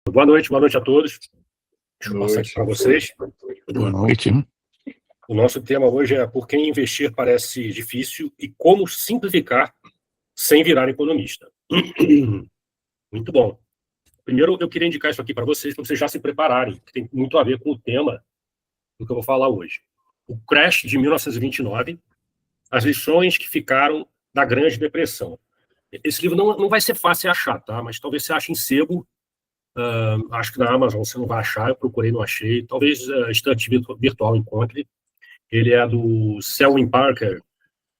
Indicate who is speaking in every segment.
Speaker 1: Boa noite a todos. Deixa eu passar aqui para vocês.
Speaker 2: Boa noite.
Speaker 1: O nosso tema hoje é por que investir parece difícil e como simplificar sem virar economista. Muito bom. Primeiro, eu queria indicar isso aqui para vocês já se prepararem, que tem muito a ver com o tema do que eu vou falar hoje. O crash de 1929, as lições que ficaram da Grande Depressão. Esse livro não vai ser fácil de achar, tá? Mas talvez você ache em sebo. Acho que na Amazon você não vai achar, eu procurei, não achei. Talvez a estante virtual encontre. Ele é do Selwyn Parker.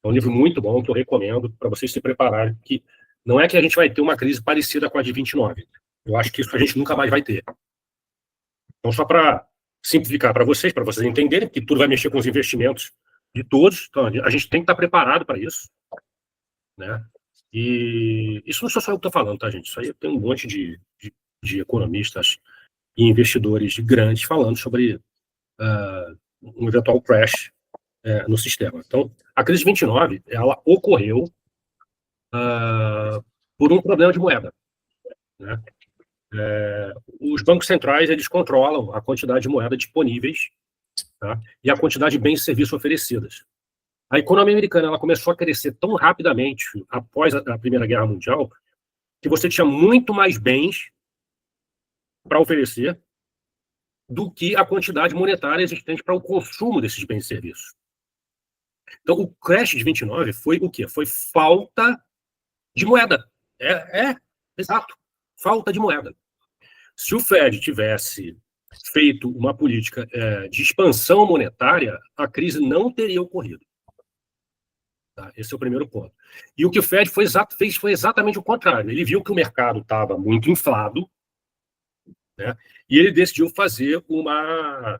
Speaker 1: É um livro muito bom que eu recomendo para vocês se prepararem, que não é que a gente vai ter uma crise parecida com a de 29. Eu acho que isso a gente nunca mais vai ter. Então, só para simplificar para vocês entenderem que tudo vai mexer com os investimentos de todos. Então, a gente tem que estar preparado para isso, né? E isso não sou só eu que estou falando, tá, gente? Isso aí tem um monte de economistas e investidores grandes falando sobre um eventual crash no sistema. Então, a crise de 29, ela ocorreu por um problema de moeda, né? Os bancos centrais, eles controlam a quantidade de moeda disponíveis, tá? E a quantidade de bens e serviços oferecidas. A economia americana, ela começou a crescer tão rapidamente após a Primeira Guerra Mundial que você tinha muito mais bens para oferecer do que a quantidade monetária existente para o consumo desses bens e serviços. Então, o crash de 29 foi o quê? Foi falta de moeda. Exato. Falta de moeda. Se o Fed tivesse feito uma política de expansão monetária, a crise não teria ocorrido. Tá? Esse é o primeiro ponto. E o que o Fed fez foi exatamente o contrário. Ele viu que o mercado estava muito inflado, né? E ele decidiu fazer uma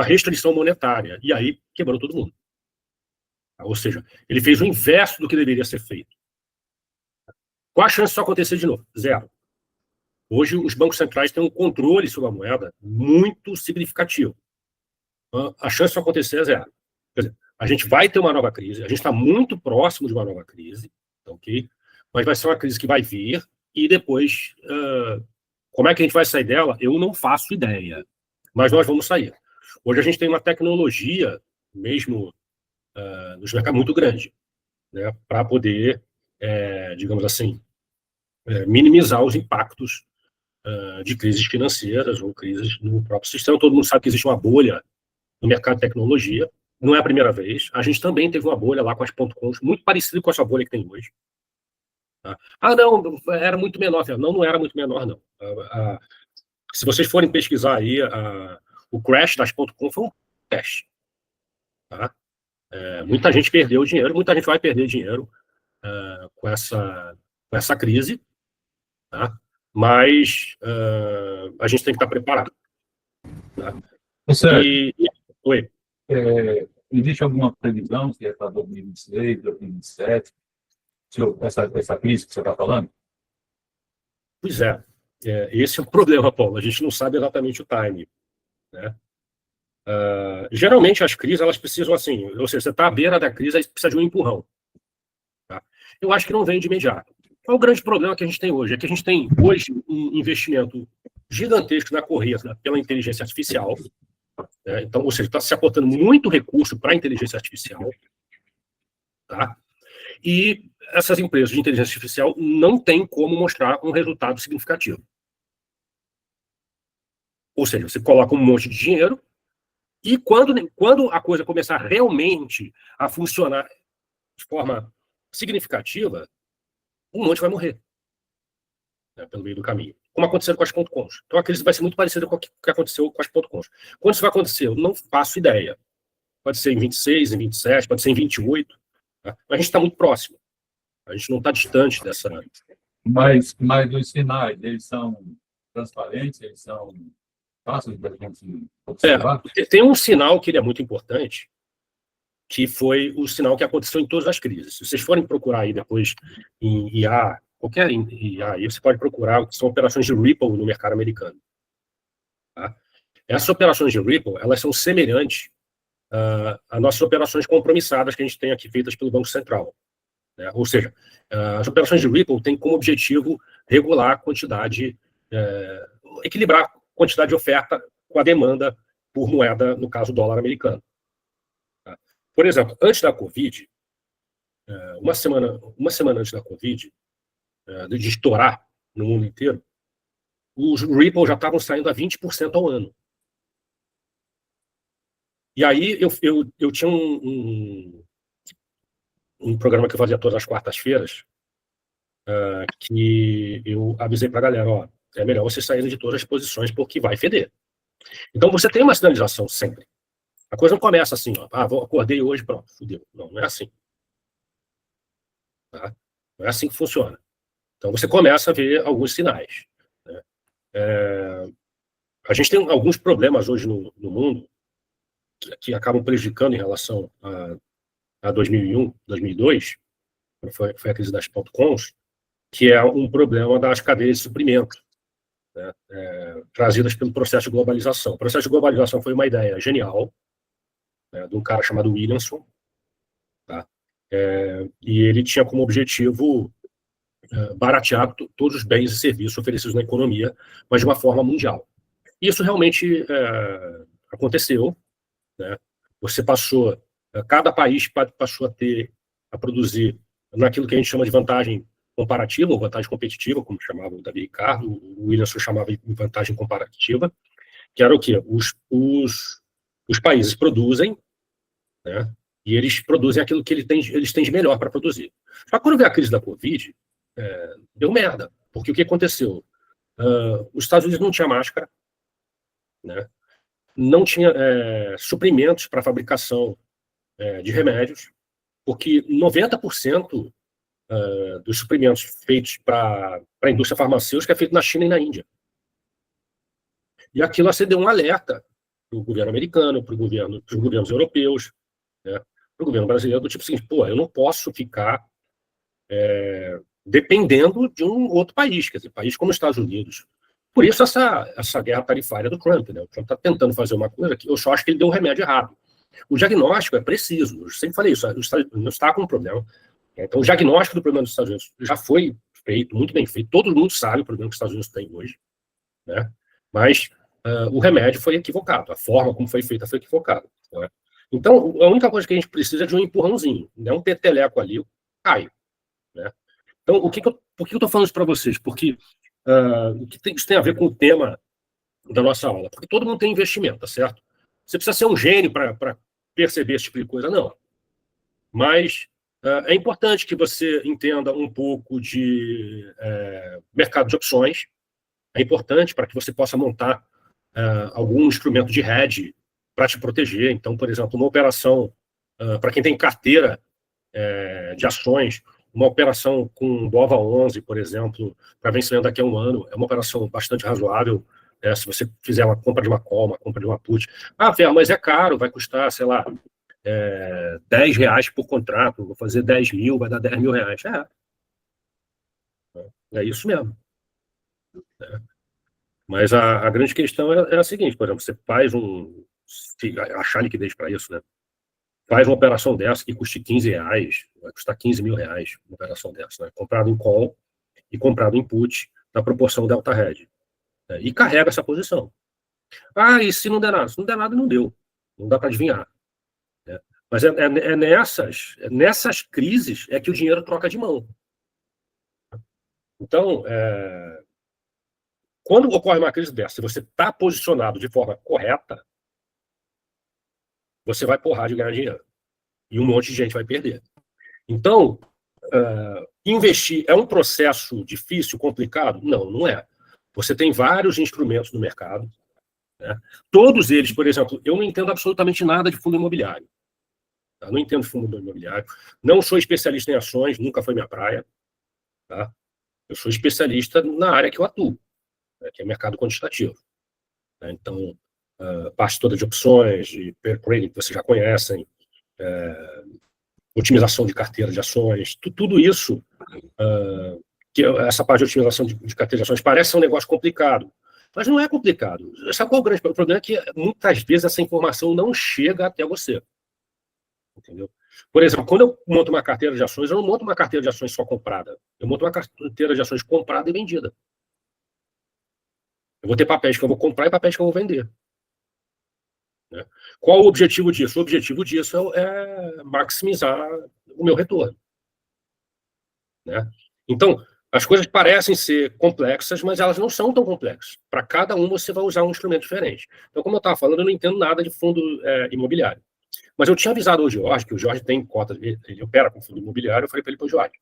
Speaker 1: restrição monetária. E aí quebrou todo mundo. Ou seja, ele fez o inverso do que deveria ser feito. Qual a chance disso acontecer de novo? Zero. Hoje, os bancos centrais têm um controle sobre a moeda muito significativo. A chance disso acontecer é zero. Quer dizer, a gente vai ter uma nova crise, a gente está muito próximo de uma nova crise, ok? Mas vai ser uma crise que vai vir e depois, como é que a gente vai sair dela? Eu não faço ideia, mas nós vamos sair. Hoje a gente tem uma tecnologia, mesmo nos mercados, muito grande, né, para poder, digamos assim, minimizar os impactos de crises financeiras ou crises no próprio sistema. Todo mundo sabe que existe uma bolha no mercado de tecnologia. Não é a primeira vez. A gente também teve uma bolha lá com as .coms, muito parecida com essa bolha que tem hoje. Tá? Não, era muito menor. Não era muito menor, não. Se vocês forem pesquisar aí, o crash das .com foi um crash. Tá? Muita gente perdeu dinheiro, muita gente vai perder dinheiro com essa crise, tá? Mas a gente tem que estar preparado. Tá? Oi.
Speaker 2: Existe alguma previsão se é para 2026, 2027, essa crise que você está falando?
Speaker 1: Pois é. Esse é o problema, Paulo. A gente não sabe exatamente o time, né? Geralmente as crises, elas precisam assim, ou seja, você está à beira da crise, aí precisa de um empurrão. Tá? Eu acho que não vem de imediato. Qual é o grande problema que a gente tem hoje? É que a gente tem hoje um investimento gigantesco na corrida pela inteligência artificial. Então, ou seja, está se aportando muito recurso para a inteligência artificial. Tá? E essas empresas de inteligência artificial não têm como mostrar um resultado significativo. Ou seja, você coloca um monte de dinheiro e quando a coisa começar realmente a funcionar de forma significativa, um monte vai morrer, né, pelo meio do caminho. Como aconteceu com as .coms. Então a crise vai ser muito parecida com o que aconteceu com as .coms. Quando isso vai acontecer? Eu não faço ideia. Pode ser em 26, em 27, pode ser em 28. Tá? Mas a gente está muito próximo. A gente não está distante dessa...
Speaker 2: Mas os sinais, eles são transparentes, eles são fáceis da gente observar?
Speaker 1: Tem um sinal que ele é muito importante, que foi o sinal que aconteceu em todas as crises. Se vocês forem procurar aí depois em IA, qualquer IA, aí você pode procurar o que são operações de Ripple no mercado americano. Tá? Essas operações de Ripple, elas são semelhantes às nossas operações compromissadas que a gente tem aqui feitas pelo Banco Central. né? Ou seja, as operações de Ripple têm como objetivo regular a quantidade, equilibrar a quantidade de oferta com a demanda por moeda, no caso, dólar americano. Tá? Por exemplo, antes da Covid, uma semana antes da Covid, de estourar no mundo inteiro, os Ripple já estavam saindo a 20% ao ano. E aí eu tinha um programa que eu fazia todas as quartas-feiras, que eu avisei para a galera, ó, é melhor você sair de todas as posições porque vai feder. Então você tem uma sinalização sempre. A coisa não começa assim, ó, acordei hoje, pronto, fudeu. Não é assim. Tá? Não é assim que funciona. Então você começa a ver alguns sinais. Né? A gente tem alguns problemas hoje no mundo que acabam prejudicando em relação a 2001, 2002, foi a crise das .coms, que é um problema das cadeias de suprimento, né, trazidas pelo processo de globalização. O processo de globalização foi uma ideia genial, né, de um cara chamado Williamson, tá? E ele tinha como objetivo baratear todos os bens e serviços oferecidos na economia, mas de uma forma mundial. Isso realmente aconteceu, né? Você passou, cada país passou a produzir naquilo que a gente chama de vantagem comparativa, ou vantagem competitiva, como chamava o Davi Ricardo, o Williamson chamava de vantagem comparativa, que era o quê? Os países produzem, né? E eles produzem aquilo que eles têm de melhor para produzir. Só que quando veio a crise da Covid, deu merda, porque o que aconteceu? Os Estados Unidos não tinha máscara, né? Não tinha suprimentos para fabricação de remédios, porque 90% dos suprimentos feitos para a indústria farmacêutica é feito na China e na Índia. E aquilo acendeu um alerta para o governo americano, para os governos europeus, né, para o governo brasileiro, do tipo assim, pô, eu não posso ficar dependendo de um outro país, quer dizer, país como os Estados Unidos. Por isso essa guerra tarifária do Trump, né? O Trump está tentando fazer uma coisa que eu só acho que ele deu um remédio errado. O diagnóstico é preciso, eu sempre falei isso, os Estados Unidos está com um problema. Então, o diagnóstico do problema dos Estados Unidos já foi feito, muito bem feito, todo mundo sabe o problema que os Estados Unidos têm hoje, né? Mas o remédio foi equivocado, a forma como foi feita foi equivocada. Né? Então, a única coisa que a gente precisa é de um empurrãozinho, né? Um peteleco ali, cai. Né? Então, por que eu estou falando isso para vocês? Porque isso tem a ver com o tema da nossa aula. Porque todo mundo tem investimento, tá certo? Você precisa ser um gênio para perceber esse tipo de coisa, não. Mas é importante que você entenda um pouco de mercado de opções. É importante para que você possa montar algum instrumento de hedge para te proteger. Então, por exemplo, uma operação, para quem tem carteira de ações, uma operação com BOVA 11, por exemplo, para vencimento daqui a um ano, é uma operação bastante razoável. Se você fizer uma compra de uma call, uma compra de uma put. Fer, mas é caro, vai custar, sei lá, R$10 por contrato, vou fazer 10 mil, vai dar R$10.000. É isso mesmo. Mas a grande questão é a seguinte, por exemplo, você faz achar liquidez para isso, né? Faz uma operação dessa que custe R$15, vai custar R$15.000 uma operação dessa, né? Comprado em call e comprado em put na proporção delta hedge. Né? E carrega essa posição. E se não der nada? Se não der nada, não deu. Não dá para adivinhar. Né? Mas nessas crises é que o dinheiro troca de mão. Então, quando ocorre uma crise dessa, se você está posicionado de forma correta, você vai porrar de ganhar dinheiro. E um monte de gente vai perder. Então, investir é um processo difícil, complicado? Não, não é. Você tem vários instrumentos no mercado. Né? Todos eles, por exemplo, eu não entendo absolutamente nada de fundo imobiliário. Tá? Não entendo fundo imobiliário. Não sou especialista em ações, nunca foi minha praia. Tá? Eu sou especialista na área que eu atuo, né? Que é mercado quantitativo. Né? Então, parte toda de opções, de pair trading, que vocês já conhecem, otimização de carteira de ações, tudo isso, que essa parte de otimização de carteira de ações parece ser um negócio complicado, mas não é complicado. Sabe qual é o grande problema? É que muitas vezes essa informação não chega até você. Entendeu? Por exemplo, quando eu monto uma carteira de ações, eu não monto uma carteira de ações só comprada. Eu monto uma carteira de ações comprada e vendida. Eu vou ter papéis que eu vou comprar e papéis que eu vou vender. Né? Qual o objetivo disso? O objetivo disso é maximizar o meu retorno. Né? Então, as coisas parecem ser complexas, mas elas não são tão complexas. Para cada um, você vai usar um instrumento diferente. Então, como eu estava falando, eu não entendo nada de fundo imobiliário. Mas eu tinha avisado ao Jorge, que o Jorge tem cota, ele opera com fundo imobiliário, eu falei para ele, Jorge,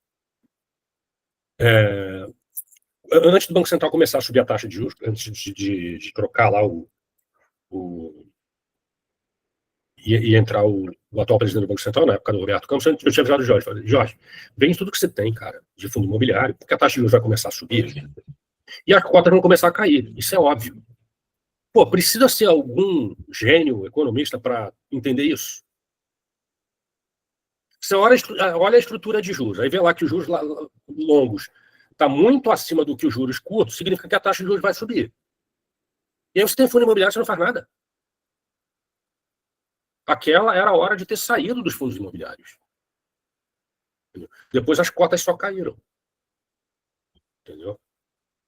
Speaker 1: antes do Banco Central começar a subir a taxa de juros, antes de trocar lá e entrar o atual presidente do Banco Central, na época do Roberto Campos, eu tinha avisado o Jorge, falei, Jorge, vende tudo que você tem, cara, de fundo imobiliário, porque a taxa de juros vai começar a subir e as cotas vão começar a cair, isso é óbvio. Pô, precisa ser algum gênio economista para entender isso? Você olha a estrutura de juros, aí vê lá que os juros longos está muito acima do que os juros curtos, significa que a taxa de juros vai subir. E aí você tem fundo imobiliário, você não faz nada. Aquela era a hora de ter saído dos fundos imobiliários. Depois as cotas só caíram. Entendeu?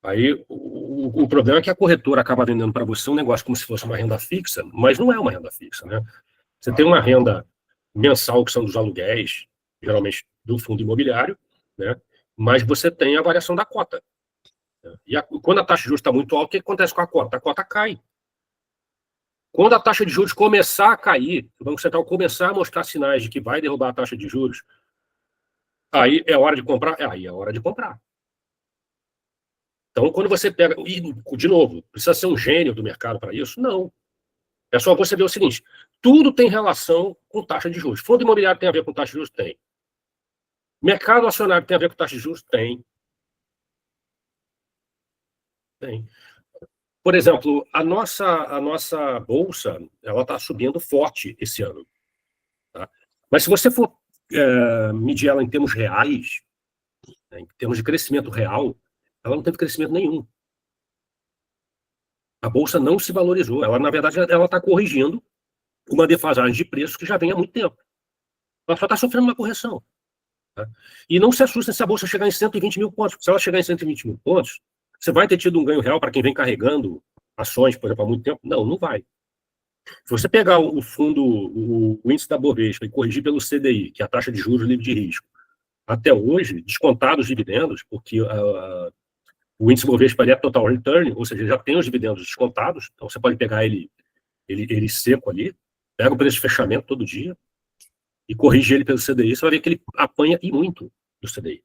Speaker 1: Aí o problema é que a corretora acaba vendendo para você um negócio como se fosse uma renda fixa, mas não é uma renda fixa, né? Você tem uma renda mensal, que são dos aluguéis, geralmente do fundo imobiliário, né? Mas você tem a variação da cota. E quando a taxa de juros está muito alta, o que acontece com a cota? A cota cai. Quando a taxa de juros começar a cair, o Banco Central começar a mostrar sinais de que vai derrubar a taxa de juros, aí é hora de comprar? Aí é hora de comprar. Então, quando você pega... E, de novo, precisa ser um gênio do mercado para isso? Não. É só você ver o seguinte, tudo tem relação com taxa de juros. Fundo imobiliário tem a ver com taxa de juros? Tem. Mercado acionário tem a ver com taxa de juros? Tem. Tem. Por exemplo, a nossa bolsa, ela está subindo forte esse ano. Tá? Mas se você for medir ela em termos reais, né, em termos de crescimento real, ela não teve crescimento nenhum. A bolsa não se valorizou. Ela, na verdade, ela está corrigindo uma defasagem de preços que já vem há muito tempo. Ela só está sofrendo uma correção. Tá? E não se assusta se a bolsa chegar em 120 mil pontos. Se ela chegar em 120 mil pontos, você vai ter tido um ganho real para quem vem carregando ações, por exemplo, há muito tempo? Não, não vai. Se você pegar o fundo, o índice da Bovespa, e corrigir pelo CDI, que é a taxa de juros livre de risco, até hoje, descontados os dividendos, porque o índice Bovespa é total return, ou seja, já tem os dividendos descontados, então você pode pegar ele seco ali, pega o preço de fechamento todo dia e corrige ele pelo CDI, você vai ver que ele apanha e muito do CDI.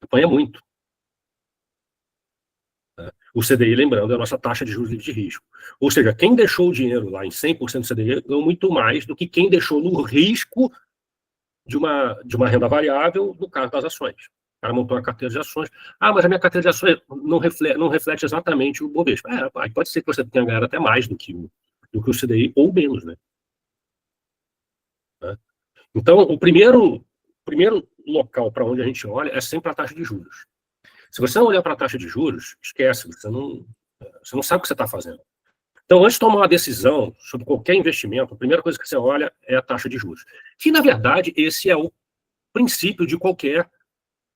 Speaker 1: Apanha muito. O CDI, lembrando, é a nossa taxa de juros livre de risco. Ou seja, quem deixou o dinheiro lá em 100% do CDI ganhou muito mais do que quem deixou no risco de uma renda variável, no caso das ações. O cara montou uma carteira de ações. Ah, mas a minha carteira de ações não reflete exatamente o Bovespa. Aí pode ser que você tenha ganhado até mais do que o CDI, ou menos, né? Então, o primeiro local para onde a gente olha é sempre a taxa de juros. Se você não olhar para a taxa de juros, esquece, você não sabe o que você está fazendo. Então, antes de tomar uma decisão sobre qualquer investimento, a primeira coisa que você olha é a taxa de juros. Que, na verdade, esse é o princípio de qualquer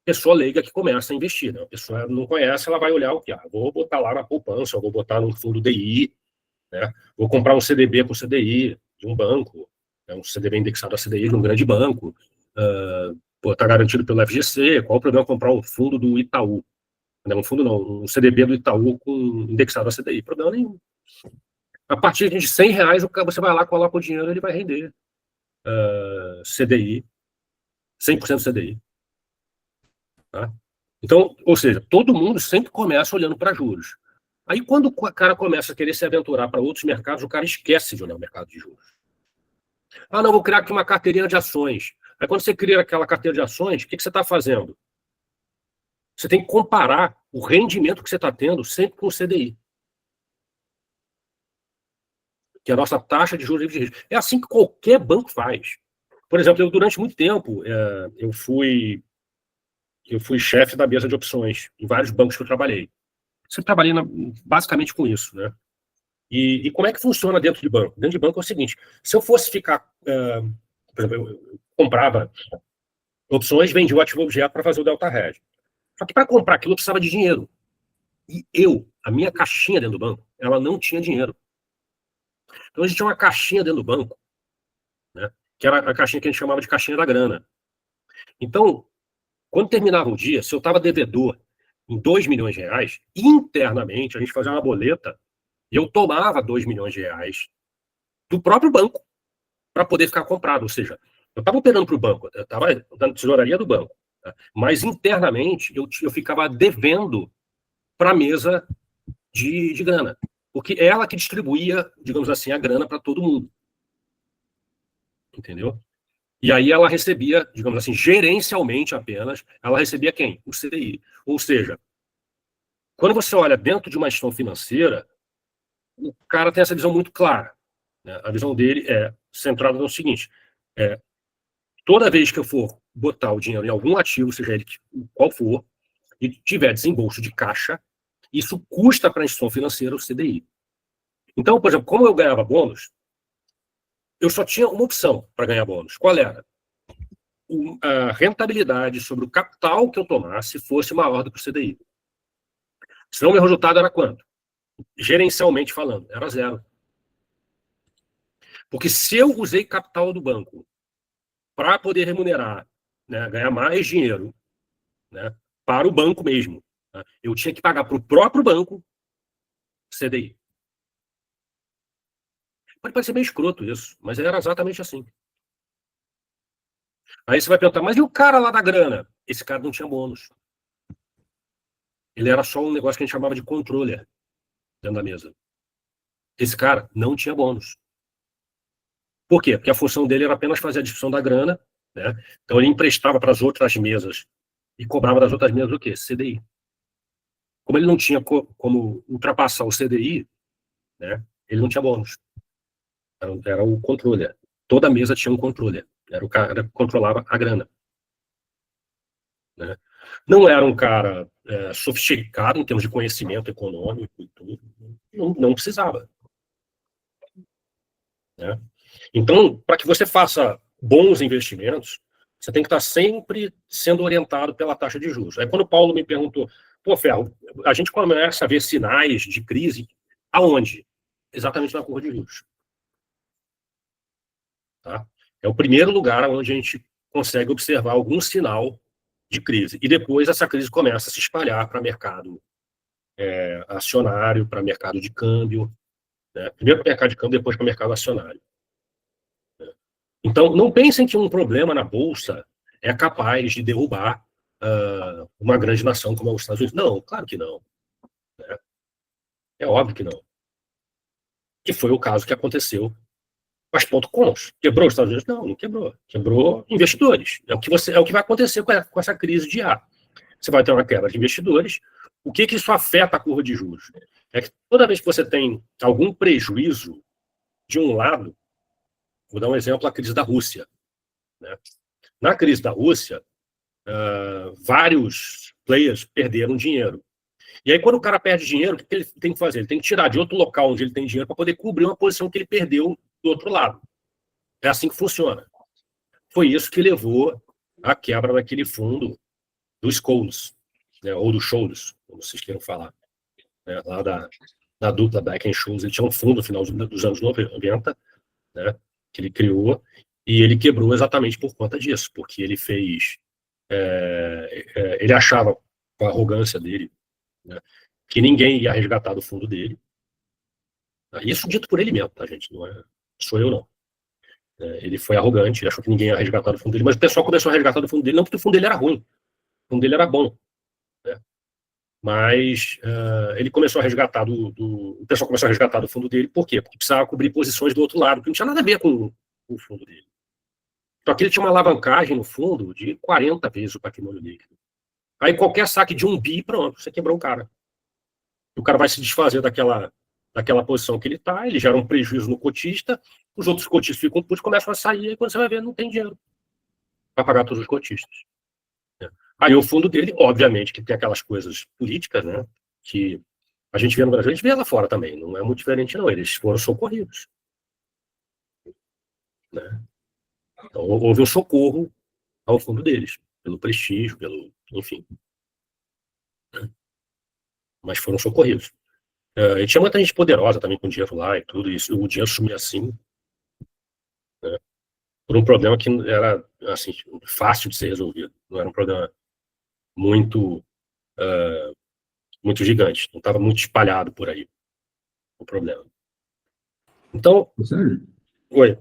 Speaker 1: pessoa leiga que começa a investir. Né? A pessoa não conhece, ela vai olhar o que? Vou botar lá na poupança, vou botar num fundo DI, né? Vou comprar um CDB com CDI de um banco, né? Um CDB indexado a CDI de um grande banco, está garantido pelo FGC, qual o problema comprar um fundo do Itaú? Não, um fundo não, um CDB do Itaú indexado a CDI, problema nenhum. A partir de R$100, você vai lá, coloca o dinheiro, ele vai render CDI, 100% CDI. Tá? Então, ou seja, todo mundo sempre começa olhando para juros. Aí, quando o cara começa a querer se aventurar para outros mercados, o cara esquece de olhar o mercado de juros. Não, vou criar aqui uma carteirinha de ações. Aí, quando você cria aquela carteira de ações, o que você está fazendo? Você tem que comparar o rendimento que você está tendo sempre com o CDI. Que é a nossa taxa de juros livre de risco. É assim que qualquer banco faz. Por exemplo, eu durante muito tempo, eu fui chefe da mesa de opções em vários bancos que eu trabalhei. Sempre trabalhei basicamente com isso, né? E como é que funciona dentro de banco? Dentro de banco é o seguinte, se eu fosse ficar Por exemplo, eu comprava opções, vendia o ativo objeto para fazer o delta hedge. Só que para comprar aquilo eu precisava de dinheiro. E a minha caixinha dentro do banco, ela não tinha dinheiro. Então a gente tinha uma caixinha dentro do banco, né, que era a caixinha que a gente chamava de caixinha da grana. Então, quando terminava o dia, se eu estava devedor em 2 milhões de reais, internamente a gente fazia uma boleta e eu tomava 2 milhões de reais do próprio banco para poder ficar comprado. Ou seja, eu estava operando para o banco, eu estava dando tesouraria do banco, tá? Mas internamente eu ficava devendo para a mesa de grana, porque é ela que distribuía, digamos assim, a grana para todo mundo. Entendeu? E aí ela recebia, digamos assim, gerencialmente apenas, ela recebia quem? O CDI. Ou seja, quando você olha dentro de uma instituição financeira, o cara tem essa visão muito clara, né? A visão dele é centrada no seguinte: toda vez que eu for botar o dinheiro em algum ativo, seja ele qual for, e tiver desembolso de caixa, isso custa para a instituição financeira o CDI. Então, por exemplo, como eu ganhava bônus, eu só tinha uma opção para ganhar bônus. Qual era? A rentabilidade sobre o capital que eu tomasse fosse maior do que o CDI. Senão, o meu resultado era quanto? Gerencialmente falando, era zero. Porque se eu usei capital do banco para poder remunerar, né, ganhar mais dinheiro, né, para o banco mesmo, né, eu tinha que pagar para o próprio banco CDI. Pode parecer meio escroto isso, mas era exatamente assim. Aí você vai perguntar, mas e o cara lá da grana? Esse cara não tinha bônus. Ele era só um negócio que a gente chamava de controller dentro da mesa. Esse cara não tinha bônus. Por quê? Porque a função dele era apenas fazer a distribuição da grana, né? Então ele emprestava para as outras mesas e cobrava das outras mesas o quê? CDI. Como ele não tinha como ultrapassar o CDI, né, ele não tinha bônus. Era o controller. Toda mesa tinha um controller. Era o cara que controlava a grana. Né? Não era um cara sofisticado em termos de conhecimento econômico e tudo. Não precisava. Né? Então, para que você faça bons investimentos, você tem que estar sempre sendo orientado pela taxa de juros. Aí quando o Paulo me perguntou, pô, Ferro, a gente começa a ver sinais de crise aonde? Exatamente na curva de juros. Tá? É o primeiro lugar onde a gente consegue observar algum sinal de crise. E depois essa crise começa a se espalhar para mercado acionário, para mercado de câmbio. Né? Primeiro para o mercado de câmbio, depois para o mercado acionário. Então, não pensem que um problema na Bolsa é capaz de derrubar uma grande nação como é os Estados Unidos. Não, claro que não. Né? É óbvio que não. Que foi o caso que aconteceu com as .coms. Quebrou os Estados Unidos? Não, não quebrou. Quebrou investidores. É o que vai acontecer com essa crise de ar. Você vai ter uma quebra de investidores. O que isso afeta a curva de juros? É que toda vez que você tem algum prejuízo de um lado, vou dar um exemplo, a crise da Rússia. Né? Na crise da Rússia, vários players perderam dinheiro. E aí, quando o cara perde dinheiro, o que ele tem que fazer? Ele tem que tirar de outro local onde ele tem dinheiro para poder cobrir uma posição que ele perdeu do outro lado. É assim que funciona. Foi isso que levou à quebra daquele fundo dos Scholes, né, ou do Scholes, como vocês queiram falar. Né, lá da dupla Beck and Scholes. Ele tinha um fundo no final dos anos 90, né, que ele criou, e ele quebrou exatamente por conta disso, porque ele fez... ele achava, com a arrogância dele, né, que ninguém ia resgatar do fundo dele. Isso dito por ele mesmo, tá, gente? Não sou eu, não. Ele foi arrogante, ele achou que ninguém ia resgatar do fundo dele, mas o pessoal começou a resgatar do fundo dele, não porque o fundo dele era ruim, o fundo dele era bom. Né? Mas ele começou a resgatar o pessoal começou a resgatar do fundo dele, por quê? Porque precisava cobrir posições do outro lado, que não tinha nada a ver com o fundo dele. Só que ele tinha uma alavancagem no fundo de 40 vezes o patrimônio líquido. Aí qualquer saque de 1 bi, pronto, você quebrou o cara. O cara vai se desfazer daquela posição que ele está, ele gera um prejuízo no cotista, os outros cotistas ficam putos, começam a sair, e quando você vai ver, não tem dinheiro para pagar todos os cotistas. Aí o fundo dele, obviamente, que tem aquelas coisas políticas, né, que a gente vê no Brasil, a gente vê lá fora também, não é muito diferente não, eles foram socorridos. Né? Então, houve um socorro ao fundo deles, pelo prestígio, enfim. Mas foram socorridos. E tinha muita gente poderosa também com dinheiro lá e tudo isso. O dinheiro sumia assim, né, por um problema que era assim, fácil de ser resolvido. Não era um problema muito, muito gigante. Não estava muito espalhado por aí o problema. Então.
Speaker 3: Sérgio?
Speaker 1: Oi.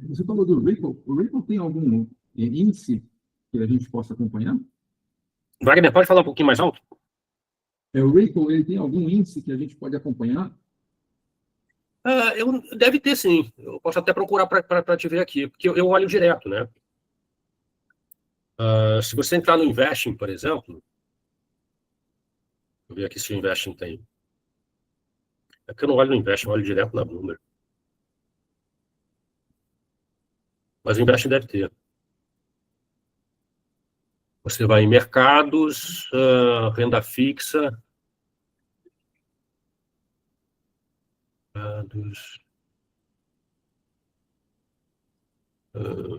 Speaker 3: Você falou do Ripple. O Ripple tem algum índice que a gente possa acompanhar?
Speaker 1: Wagner, pode falar um pouquinho mais alto?
Speaker 3: O Ripple, ele tem algum índice que a gente pode acompanhar?
Speaker 1: Deve ter, sim. Eu posso até procurar para te ver aqui, porque eu olho direto, né? Se você entrar no Investing, por exemplo, vou ver aqui se o Investing tem. É que eu não olho no Investing, eu olho direto na Bloomberg. Mas o Investing deve ter. Você vai em mercados, renda fixa.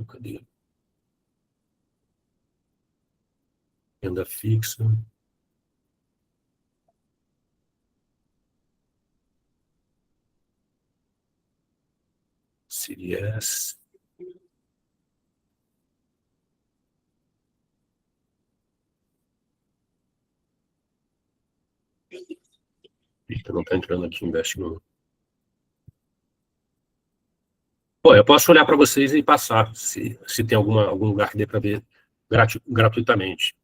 Speaker 1: Cadê? Renda fixa. CDS. Eita, não está entrando aqui, Invest não. Bom, eu posso olhar para vocês e passar, se tem algum lugar que dê para ver gratuitamente.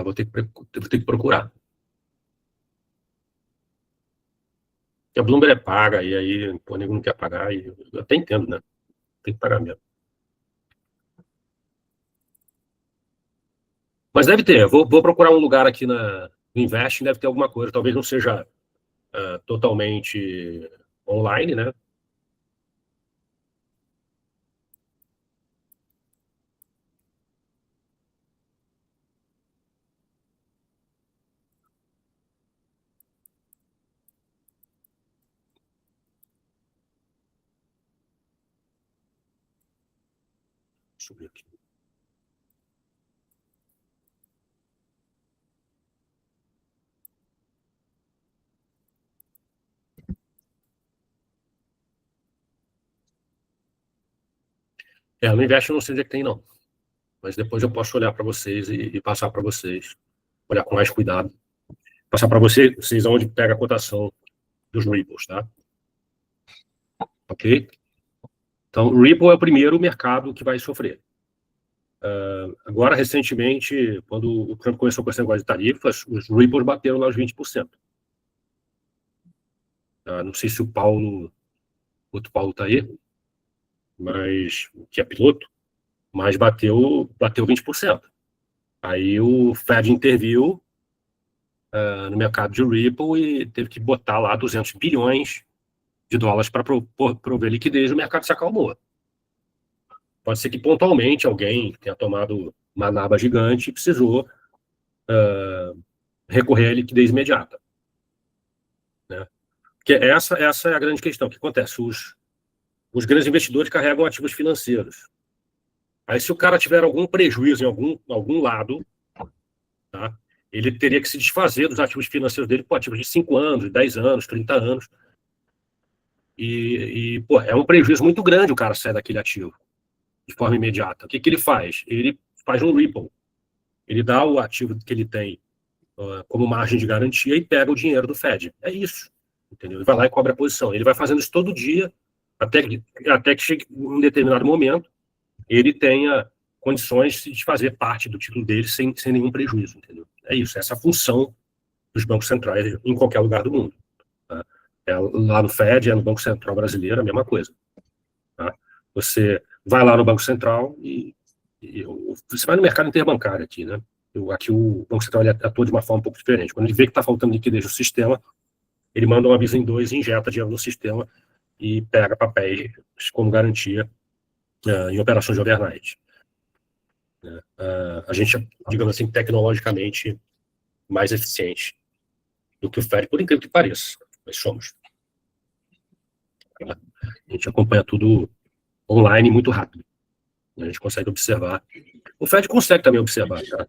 Speaker 1: Vou ter que procurar. Porque a Bloomberg é paga, e aí o nego não quer pagar, e eu até entendo, né? Tem que pagar mesmo. Mas deve ter, vou procurar um lugar aqui no Investing, deve ter alguma coisa, talvez não seja totalmente online, né? Deixa eu ver aqui. No Invest eu não sei onde é que tem, não. Mas depois eu posso olhar para vocês e passar para vocês. Olhar com mais cuidado. Passar para vocês onde pega a cotação dos Ripples, tá? Ok? Então, o Ripple é o primeiro mercado que vai sofrer. Agora, recentemente, quando o Trump começou com esse negócio de tarifas, os Ripples bateram lá os 20%. Não sei se o outro Paulo está aí, mas que é piloto, mas bateu 20%. Aí o Fed interviu no mercado de Ripple e teve que botar lá 200 bilhões de dólares para prover liquidez, o mercado se acalmou. Pode ser que pontualmente alguém tenha tomado uma naba gigante e precisou recorrer à liquidez imediata. Né? Porque essa é a grande questão. O que acontece? Os grandes investidores carregam ativos financeiros. Aí, se o cara tiver algum prejuízo em algum lado, tá, ele teria que se desfazer dos ativos financeiros dele por ativos de 5 anos, 10 anos, 30 anos. Pô, é um prejuízo muito grande o cara sair daquele ativo de forma imediata. O que ele faz? Ele faz um Ripple. Ele dá o ativo que ele tem como margem de garantia e pega o dinheiro do Fed. É isso. Entendeu? Ele vai lá e cobra a posição. Ele vai fazendo isso todo dia, até que chegue um determinado momento, ele tenha condições de fazer parte do título dele sem nenhum prejuízo. Entendeu? É isso. Essa é a função dos bancos centrais em qualquer lugar do mundo. Tá? Lá no Fed, no Banco Central brasileiro, a mesma coisa. Tá? Você vai lá no Banco Central e Você vai no mercado interbancário aqui, né? Aqui o Banco Central atua de uma forma um pouco diferente. Quando ele vê que está faltando liquidez no sistema, ele manda um aviso em 2, injeta dinheiro no sistema e pega papéis como garantia em operações de overnight. A gente é, digamos assim, tecnologicamente mais eficiente do que o Fed, por incrível que pareça. Nós somos. A gente acompanha tudo online muito rápido. A gente consegue observar. O Fed consegue também observar, tá?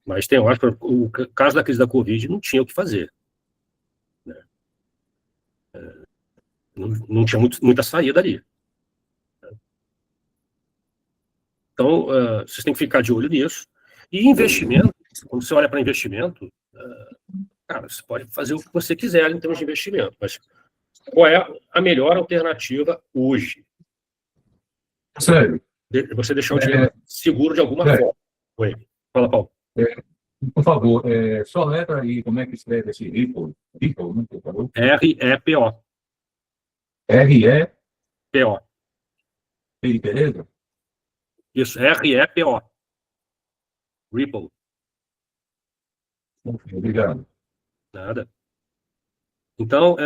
Speaker 1: Mas tem horas que o caso da crise da Covid não tinha o que fazer. Né? Não tinha muita saída ali. Então, vocês têm que ficar de olho nisso. E investimento, quando você olha para investimento, cara, você pode fazer o que você quiser em termos de investimento, mas qual é a melhor alternativa hoje?
Speaker 2: Sério?
Speaker 1: Você deixar o dinheiro seguro de alguma forma. Oi. Fala, Paulo.
Speaker 2: Por favor, só letra aí, como é que escreve esse Ripple? Ripple, né, por favor?
Speaker 1: R-E-P-O.
Speaker 2: R-E-P-O.
Speaker 1: P,
Speaker 2: beleza?
Speaker 1: Isso, R-E-P-O. Ripple.
Speaker 2: Obrigado.
Speaker 1: Nada. Então,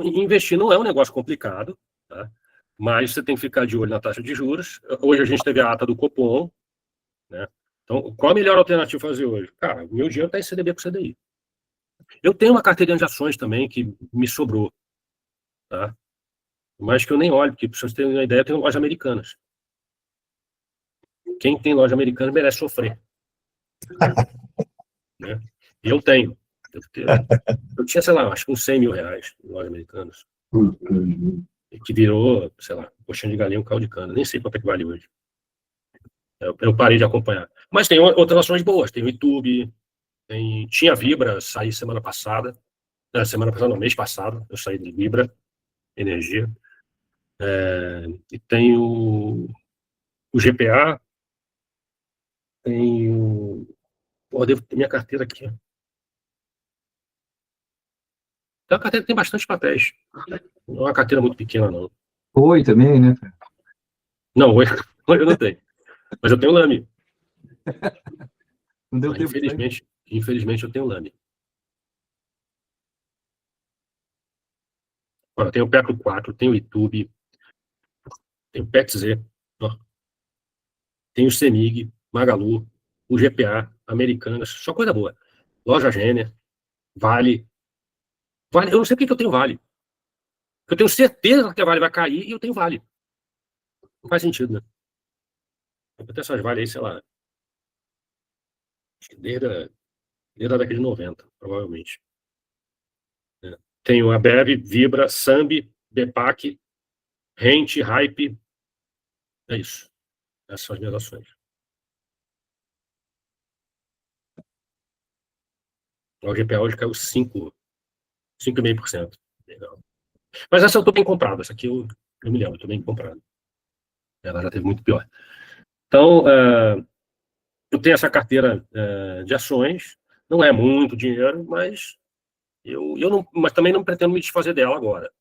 Speaker 1: investir não é um negócio complicado, tá? Mas você tem que ficar de olho na taxa de juros. Hoje a gente teve a ata do Copom, né? Então, qual a melhor alternativa fazer hoje? Cara, o meu dinheiro está em CDB com CDI. Eu tenho uma carteirinha de ações também que me sobrou, tá? Mas que eu nem olho, porque, para vocês terem uma ideia, eu tenho lojas americanas. Quem tem loja americana merece sofrer. Né? Eu tenho. Eu tinha, sei lá, acho que uns 100 mil reais em lojas americanas. Que virou, sei lá, coxinha de galinha, um caldo de cana. Nem sei quanto é que vale hoje. Eu parei de acompanhar. Mas tem outras ações boas. Tem o YouTube, tinha Vibra, saí semana passada. Não, mês passado, eu saí de Vibra, energia. E tem o GPA, tem o... Pô, devo ter minha carteira aqui. Então, a carteira tem bastante papéis. Não é uma carteira muito pequena, não.
Speaker 3: Oi também, né?
Speaker 1: Não, hoje eu não tenho. Mas eu tenho Lame.
Speaker 3: Não deu tempo.
Speaker 1: Infelizmente eu tenho Lame. Olha, eu tenho o Petro 4, tenho o YouTube, tenho o PetZ, tenho o Semig, Magalu, o GPA, Americanas, só coisa boa. Loja Gêner, Vale. Eu não sei por que eu tenho Vale. Eu tenho certeza que a Vale vai cair e eu tenho Vale. Não faz sentido, né? Eu tenho essas Vale aí, sei lá, desde a década de 90, provavelmente. Tenho a Bev, Vibra, Sambi, Bepac, Rente, Hype. É isso. Essas são as minhas ações. O GPA hoje caiu 5,5%. Legal. Mas essa eu estou bem comprado. Essa aqui eu me lembro, estou bem comprado. Ela já teve muito pior. Então, eu tenho essa carteira de ações. Não é muito dinheiro, mas mas também não pretendo me desfazer dela agora.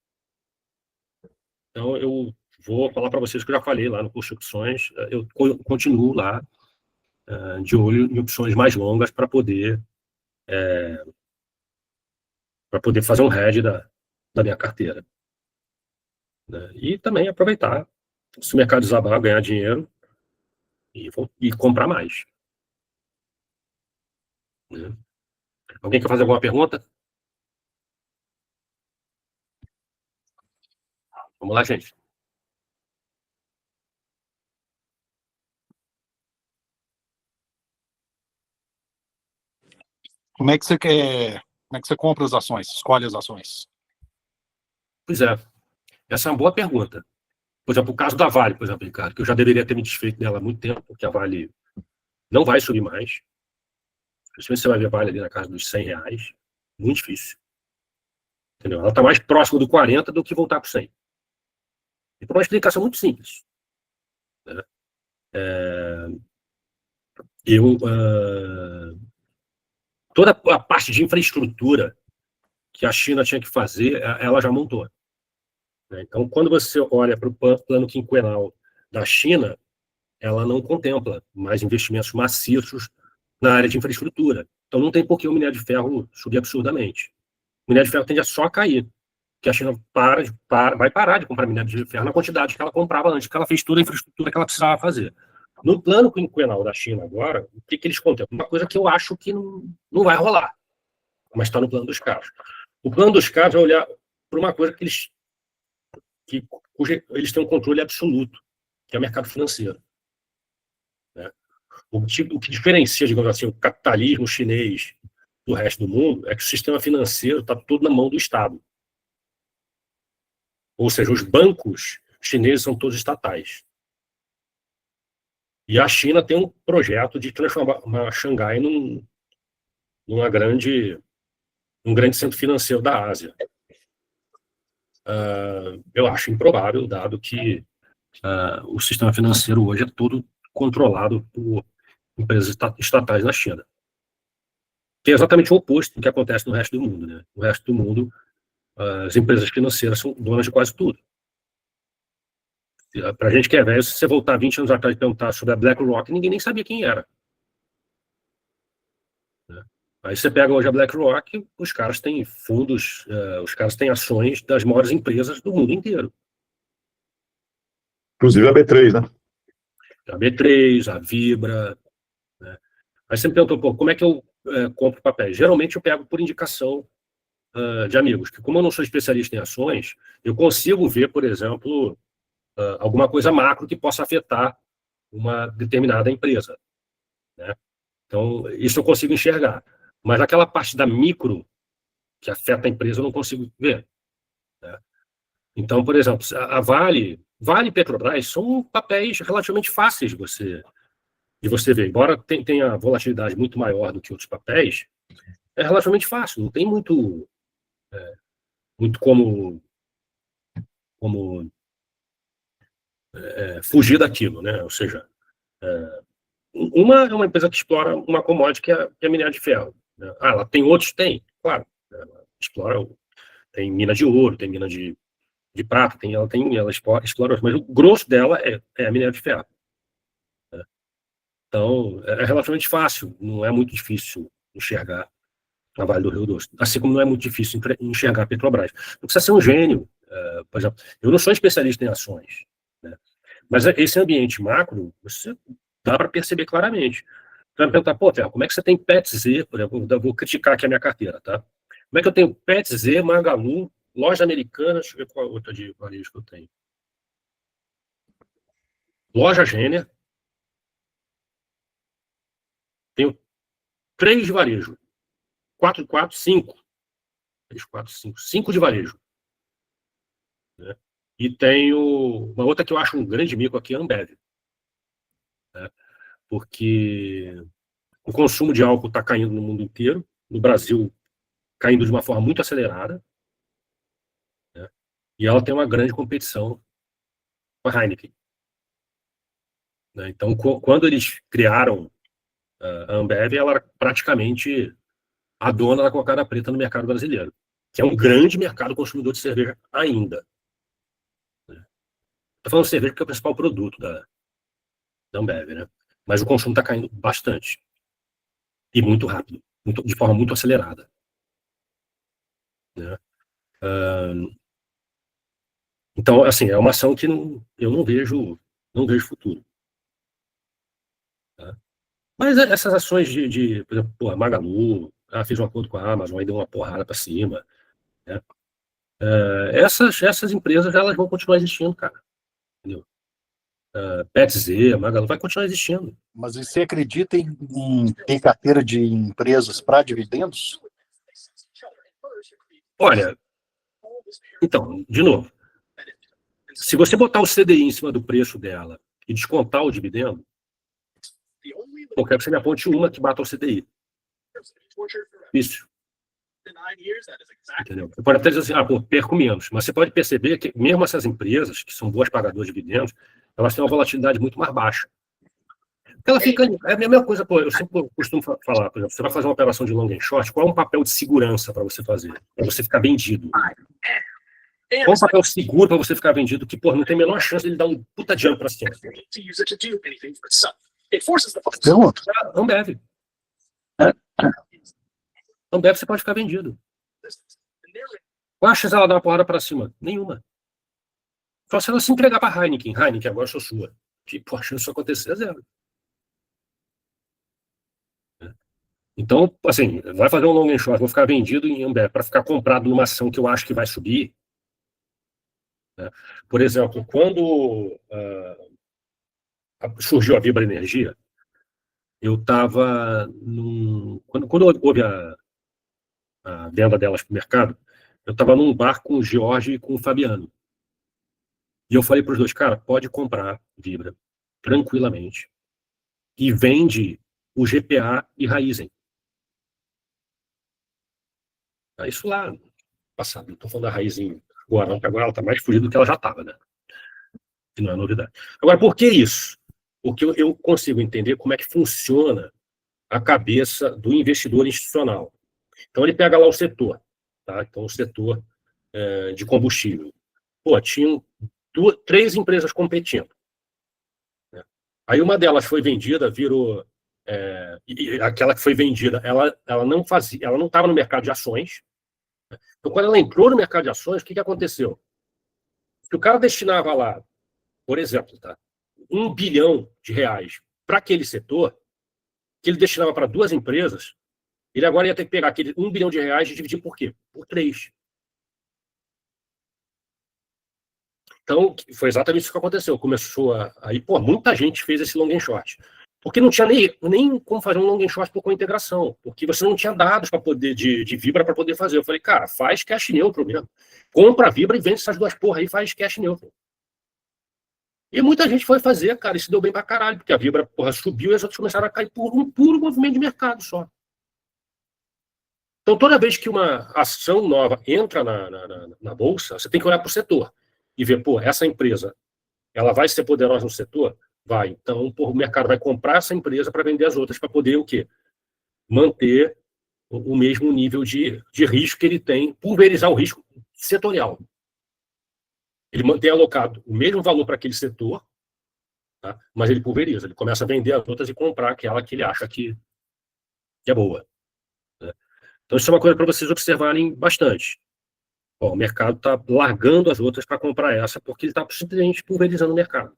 Speaker 1: Então, eu vou falar para vocês que eu já falei lá no curso de opções. Eu continuo lá de olho em opções mais longas para poder fazer um hedge da minha carteira. Né? E também aproveitar, se o mercado desabar, ganhar dinheiro e comprar mais. Né? Alguém quer fazer alguma pergunta? Vamos lá, gente.
Speaker 4: Como é que você compra as ações? Escolhe as ações?
Speaker 1: Pois é. Essa é uma boa pergunta. Por exemplo, o caso da Vale, por exemplo, Ricardo, que eu já deveria ter me desfeito dela há muito tempo, porque a Vale não vai subir mais. Principalmente você vai ver a Vale ali na casa dos R$100. Muito difícil. Entendeu? Ela está mais próxima do 40 do que voltar para o 100. E por uma explicação muito simples. Né? Toda a parte de infraestrutura que a China tinha que fazer, ela já montou. Né? Então, quando você olha para o plano quinquenal da China, ela não contempla mais investimentos maciços na área de infraestrutura. Então não tem por que o minério de ferro subir absurdamente. O minério de ferro tende a só cair, porque a China vai parar de comprar minério de ferro na quantidade que ela comprava antes, porque ela fez toda a infraestrutura que ela precisava fazer. No plano quinquenal da China agora, o que eles contemplam? Uma coisa que eu acho que não vai rolar, mas está no plano dos caras. O plano dos caras é olhar para uma coisa que eles têm um controle absoluto, que é o mercado financeiro. Né? O que diferencia, digamos assim, o capitalismo chinês do resto do mundo é que o sistema financeiro está todo na mão do Estado. Ou seja, os bancos chineses são todos estatais. E a China tem um projeto de transformar Xangai num grande centro financeiro da Ásia. Eu acho improvável, dado que o sistema financeiro hoje é todo controlado por empresas estatais na China. Que é exatamente o oposto do que acontece no resto do mundo. Né? No resto do mundo, as empresas financeiras são donas de quase tudo. Para a gente que é velho, se você voltar 20 anos atrás e perguntar sobre a BlackRock, ninguém nem sabia quem era. Né? Aí você pega hoje a BlackRock, os caras têm fundos, os caras têm ações das maiores empresas do mundo inteiro.
Speaker 5: Inclusive a B3, né?
Speaker 1: A B3, a Vibra. Né? Aí você me perguntou, pô, como é que eu compro papéis? Geralmente eu pego por indicação de amigos, que como eu não sou especialista em ações, eu consigo ver, por exemplo, alguma coisa macro que possa afetar uma determinada empresa. Né? Então, isso eu consigo enxergar. Mas aquela parte da micro que afeta a empresa eu não consigo ver. Né? Então, por exemplo, a Vale e Petrobras são papéis relativamente fáceis de você ver. Embora tenha volatilidade muito maior do que outros papéis, é relativamente fácil. Não tem muito como fugir daquilo, né? Ou seja, uma é uma empresa que explora uma commodity que é minério de ferro. Né? Ela tem outros? Tem, claro. Ela tem mina de ouro, tem mina de prata, ela explora, mas o grosso dela é minério de ferro. Né? Então, é relativamente fácil, não é muito difícil enxergar a Vale do Rio Doce. Assim como não é muito difícil enxergar a Petrobras. Não precisa ser um gênio. Por exemplo, eu não sou especialista em ações, né? Mas esse ambiente macro, dá para perceber claramente. Você vai me perguntar, pô, Theo, como é que você tem PETZ, por exemplo, eu vou criticar aqui a minha carteira, tá? Como é que eu tenho PETZ, Magalu, Lojas Americanas, deixa eu ver qual outra de varejo que eu tenho. Loja Gênia. Tenho 3 de varejo. 5. 3, 4, 5. 5 de varejo. Né? E tenho uma outra que eu acho um grande mico aqui, a Ambev. Né? Porque o consumo de álcool está caindo no mundo inteiro. No Brasil, caindo de uma forma muito acelerada. Né? E ela tem uma grande competição com a Heineken. Né? Então, quando eles criaram a Ambev, ela era praticamente a dona da cocada preta no mercado brasileiro, que é um grande mercado consumidor de cerveja ainda. Estou falando de cerveja porque é o principal produto da Ambev, né? Mas o consumo está caindo bastante. E muito rápido, de forma muito acelerada. Né? Então, assim, é uma ação que eu não vejo futuro. Tá? Mas essas ações por exemplo, a Magalu, ela fez um acordo com a Amazon, aí deu uma porrada para cima. Né? Essas empresas, elas vão continuar existindo, cara. Entendeu? PETZ, Magalu, vai continuar existindo.
Speaker 4: Mas você acredita em ter carteira de empresas para dividendos?
Speaker 1: Olha, então, de novo, se você botar o CDI em cima do preço dela e descontar o dividendo, eu quero que você me aponte uma que bata o CDI. Isso. Entendeu? Você pode até dizer assim, perco menos, mas você pode perceber que mesmo essas empresas, que são boas pagadoras de dividendos, elas têm uma volatilidade muito mais baixa. Ela fica, é a mesma coisa, eu sempre costumo falar, por exemplo, você vai fazer uma operação de long and short, qual é um papel de segurança para você fazer? Para você ficar vendido. Qual um papel seguro para você ficar vendido que, não tem a menor chance de ele dar um puta dinheiro para cima?
Speaker 4: Pergunta.
Speaker 1: Ambev. Ambev você pode ficar vendido. Qual a chance ela dar uma porrada para cima? Nenhuma. Só se ela se entregar para a Heineken. Heineken, agora eu sou sua. Que, a chance disso acontecer é zero. Então, assim, vai fazer um long and short, vou ficar vendido em Ambev para ficar comprado numa ação que eu acho que vai subir. Né? Por exemplo, quando surgiu a Vibra Energia, eu estava quando houve a venda delas para o mercado, eu estava num bar com o Jorge e com o Fabiano. E eu falei para os dois, cara, pode comprar Vibra tranquilamente e vende o GPA e Raizen. Isso lá, passado, não estou falando da Raizen agora, não, porque agora ela está mais fugida do que ela já estava, né? Que não é novidade. Agora, por que isso? Porque eu consigo entender como é que funciona a cabeça do investidor institucional. Então, ele pega lá o setor, tá? Então, o setor de combustível. Tinham 3 empresas competindo. Né? Aí uma delas foi vendida, virou... e aquela que foi vendida, ela não estava no mercado de ações. Então, quando ela entrou no mercado de ações, o que aconteceu? Se o cara destinava lá, por exemplo, tá, R$1 bilhão para aquele setor, que ele destinava para 2 empresas, ele agora ia ter que pegar aquele R$1 bilhão e dividir por quê? Por 3. Então, foi exatamente isso que aconteceu. Começou aí, muita gente fez esse long and short. Porque não tinha nem como fazer um long and short com integração, porque você não tinha dados para poder de Vibra para poder fazer. Eu falei, cara, faz cash neutro mesmo. Compra a Vibra e vende essas 2 porra aí, faz cash neutro. E muita gente foi fazer, cara, e se deu bem pra caralho, porque a Vibra, subiu e as outras começaram a cair por um puro movimento de mercado só. Então, toda vez que uma ação nova entra na bolsa, você tem que olhar para o setor e ver, essa empresa, ela vai ser poderosa no setor? Vai. Então, o mercado vai comprar essa empresa para vender as outras, para poder o quê? Manter o mesmo nível de risco que ele tem, pulverizar o risco setorial. Ele mantém alocado o mesmo valor para aquele setor, tá? Mas ele pulveriza, ele começa a vender as outras e comprar aquela que ele acha que é boa. Né? Então, isso é uma coisa para vocês observarem bastante. O mercado está largando as outras para comprar essa, porque ele está simplesmente pulverizando o mercado.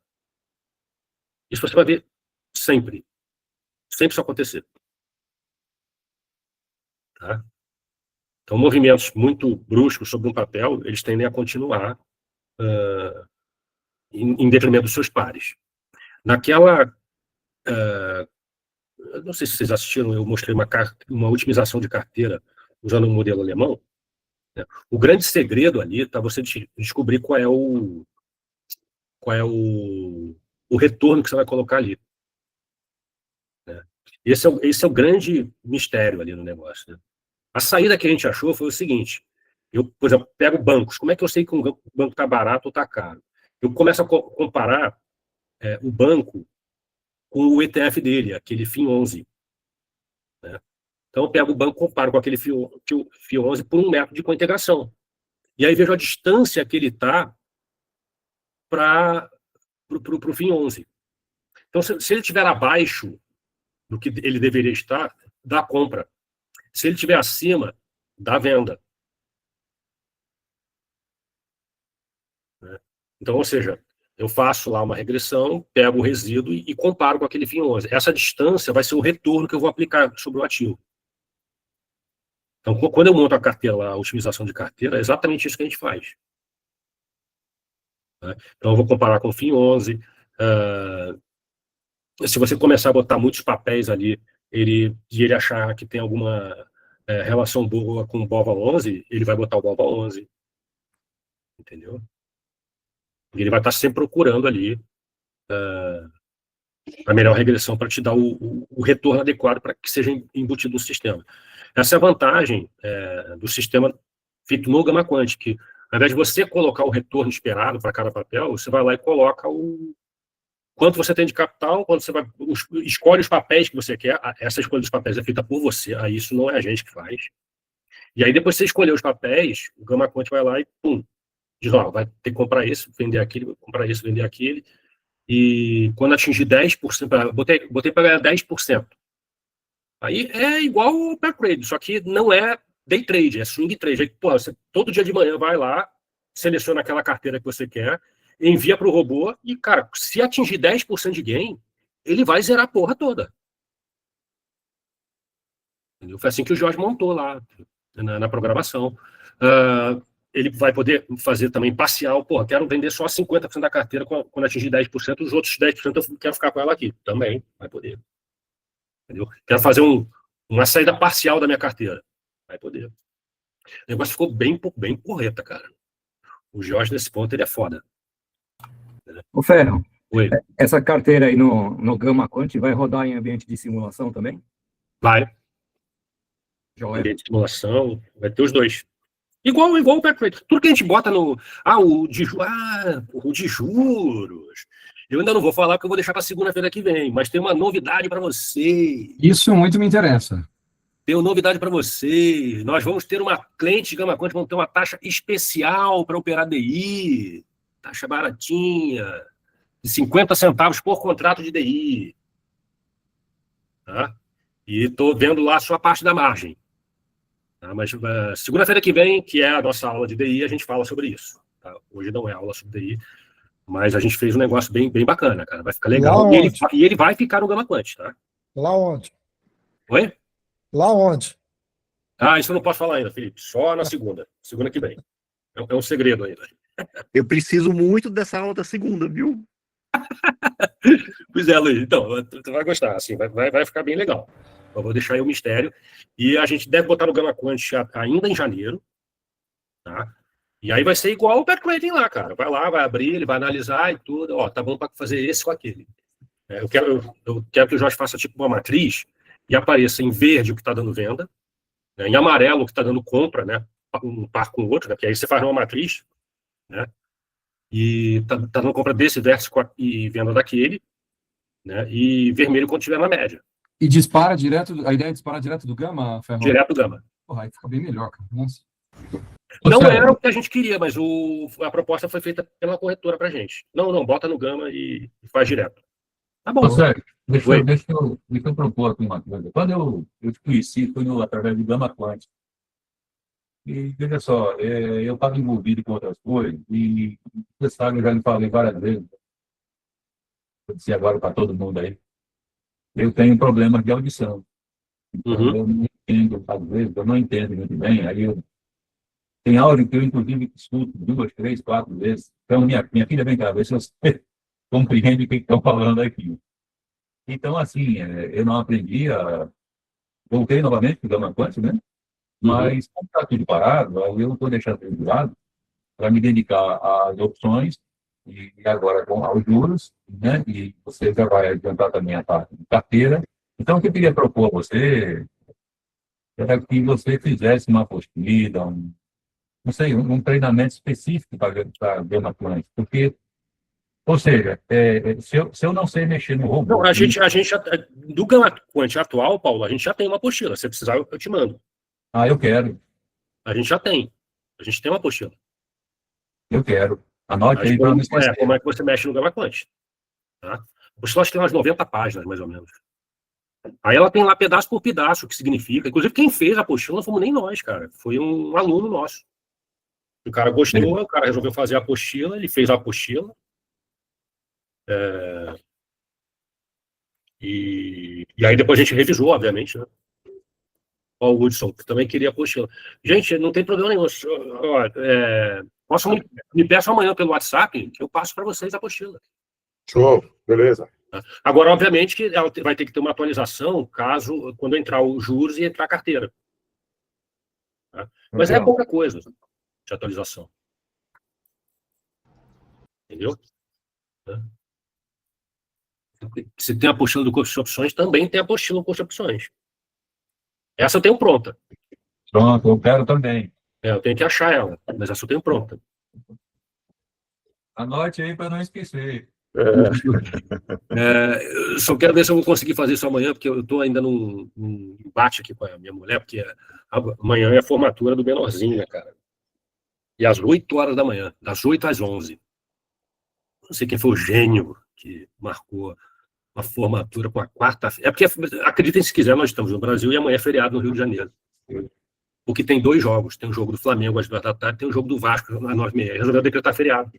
Speaker 1: Isso você vai ver sempre. Sempre isso acontecer. Tá? Então, movimentos muito bruscos sobre um papel, eles tendem a continuar em detrimento dos seus pares. Naquela... não sei se vocês assistiram, eu mostrei uma otimização de carteira usando um modelo alemão. Né? O grande segredo ali está você descobrir qual é o retorno que você vai colocar ali. Né? Esse é o grande mistério ali no negócio. Né? A saída que a gente achou foi o seguinte: eu, por exemplo, pego bancos. Como é que eu sei que um banco está barato ou está caro? Eu começo a comparar o banco com o ETF dele, aquele FII11. Né? Então, eu pego o banco, comparo com aquele FII11 por um método de cointegração. E aí vejo a distância que ele está para o FII11. Então, se ele estiver abaixo do que ele deveria estar, dá compra. Se ele estiver acima, dá venda. Né? Então, ou seja, eu faço lá uma regressão, pego o resíduo e comparo com aquele FII11. Essa distância vai ser o retorno que eu vou aplicar sobre o ativo. Então, quando eu monto a carteira lá, a otimização de carteira, é exatamente isso que a gente faz. Né? Então, eu vou comparar com o FII11. Se você começar a botar muitos papéis ali, e ele achar que tem alguma relação boa com o BOVA11, ele vai botar o BOVA11. Entendeu? E ele vai estar sempre procurando ali a melhor regressão para te dar o retorno adequado para que seja embutido no sistema. Essa é a vantagem do sistema feito no Gama Quant, que ao invés de você colocar o retorno esperado para cada papel, você vai lá e coloca quanto você tem de capital, quando você escolhe os papéis que você quer. Essa escolha dos papéis é feita por você, aí isso não é a gente que faz. E aí depois você escolher os papéis, o Gama Quant vai lá e, pum, diz, ó, vai ter que comprar esse, vender aquele, comprar esse, vender aquele, e quando atingir 10%, botei para ganhar 10%. Aí é igual o pair trade, só que não é day trade, é swing trade. Aí, pô, você todo dia de manhã vai lá, seleciona aquela carteira que você quer, envia para o robô e, cara, se atingir 10% de gain, ele vai zerar a porra toda. Entendeu? Foi assim que o Jorge montou lá na programação. Ele vai poder fazer também parcial. Pô, quero vender só 50% da carteira quando atingir 10%, os outros 10% eu quero ficar com ela aqui. Também vai poder. Entendeu? Quero fazer uma saída parcial da minha carteira. Vai poder. O negócio ficou bem porreta, cara. O Jorge, nesse ponto, ele é foda.
Speaker 5: Ô, Ferro,
Speaker 1: Oi.
Speaker 5: essa carteira aí no Gamma Quant vai rodar em ambiente de simulação também?
Speaker 1: Vai.
Speaker 5: Joia.
Speaker 1: Ambiente de simulação, vai ter os dois. Igual o pair trade. Tudo que a gente bota no... o de juros. Eu ainda não vou falar porque eu vou deixar para segunda-feira que vem, mas tem uma novidade para você.
Speaker 3: Isso muito me interessa.
Speaker 1: Tenho novidade para você. Nós vamos ter uma cliente de Gamma Quant, vamos ter uma taxa especial para operar DI. Taxa baratinha. De 50 centavos por contrato de DI. Tá? E estou vendo lá só a parte da margem. Tá? Mas segunda-feira que vem, que é a nossa aula de DI, a gente fala sobre isso. Tá? Hoje não é aula sobre DI, mas a gente fez um negócio bem bacana, cara. Vai ficar legal. E ele vai ficar no Gamma Quant, tá?
Speaker 6: Lá onde?
Speaker 1: Oi?
Speaker 6: Lá onde?
Speaker 1: Isso eu não posso falar ainda, Felipe. Só na segunda. Segunda que vem. É um segredo ainda.
Speaker 7: Eu preciso muito dessa aula da segunda, viu?
Speaker 1: Pois é, Luiz. Então, tu vai gostar. Assim, vai ficar bem legal. Eu vou deixar aí o mistério. E a gente deve botar no Gamma Quant ainda em janeiro. Tá? E aí vai ser igual o pair trading lá, cara. Vai lá, vai abrir, ele vai analisar e tudo. Ó, tá bom para fazer esse com aquele. Eu quero que o Jorge faça tipo uma matriz e apareça em verde o que está dando venda, né, em amarelo o que está dando compra, né, um par com o outro, né, que aí você faz uma matriz, né, e está dando compra desse verso e venda daquele, né, e vermelho quando estiver na média.
Speaker 3: E dispara direto, a ideia é disparar direto do Gama, Ferro?
Speaker 1: Direto do Gama.
Speaker 3: Porra, aí fica bem melhor, cara. Nossa.
Speaker 1: Não era o que a gente queria, mas a proposta foi feita pela corretora pra gente. Não, bota no Gama e faz direto. Tá bom.
Speaker 2: Sério, deixa eu propor aqui uma coisa. Quando eu te conheci, foi através do Gamma Quant. E veja só, eu estava envolvido com outras coisas, e você sabe, eu já lhe falei várias vezes, eu disse agora para todo mundo aí, eu tenho problemas de audição. Então, eu não entendo, às vezes, eu não entendo muito bem, aí tem áudio que eu, inclusive, escuto 2, 3, 4 vezes. Então, minha filha, vem cá, vê se você compreende o que estão falando aqui. Então, assim, eu não aprendi voltei novamente para o Gamma Quant, né? Mas, como está tudo parado, aí eu estou deixando tudo de lado para me dedicar às opções e agora aos juros, né? E você já vai adiantar também a parte de carteira. Então, o que eu queria propor a você era que você fizesse uma apostila, não sei, um treinamento específico para Gamma Quant, porque, ou seja, se eu não sei mexer no robô...
Speaker 1: Não, a gente já, do Gamma Quant atual, Paulo, a gente já tem uma apostila. Se precisar, eu te mando.
Speaker 2: Eu quero.
Speaker 1: A gente já tem. A gente tem uma apostila.
Speaker 2: Eu quero. Anote aí para não esquecer.
Speaker 1: Como é que você mexe no Gamma Quant. Tá? A apostila acho que tem umas 90 páginas, mais ou menos. Aí ela tem lá pedaço por pedaço, o que significa. Inclusive, quem fez a apostila não fomos nem nós, cara. Foi um aluno nosso. O cara gostou, o cara resolveu fazer a apostila, ele fez a apostila. E aí depois a gente revisou, obviamente, né? Ó, o Hudson, que também queria apostila. Gente, não tem problema nenhum. Me peçam amanhã pelo WhatsApp, que eu passo para vocês a apostila.
Speaker 8: Show, beleza.
Speaker 1: Agora, obviamente, que ela vai ter que ter uma atualização quando entrar os juros e entrar a carteira. Tá? Mas é pouca coisa de atualização. Entendeu? Se tem a apostila do curso de opções, também tem a apostila do curso de opções. Essa eu tenho pronta.
Speaker 2: Pronto, eu quero também.
Speaker 1: Eu tenho que achar ela, mas essa eu tenho pronta.
Speaker 2: Anote aí para não esquecer.
Speaker 1: Eu só quero ver se eu vou conseguir fazer isso amanhã, porque eu estou ainda num embate aqui com a minha mulher, porque amanhã é a formatura do menorzinho, né, cara? E às 8 horas da manhã, das 8 às 11. Não sei quem foi o gênio que marcou uma formatura com a quarta-feira. É porque, acreditem se quiser, nós estamos no Brasil e amanhã é feriado no Rio de Janeiro. Porque tem 2 jogos. Tem o jogo do Flamengo às 2 da tarde, tem o jogo do Vasco às 9h30. Resolveu decretar feriado.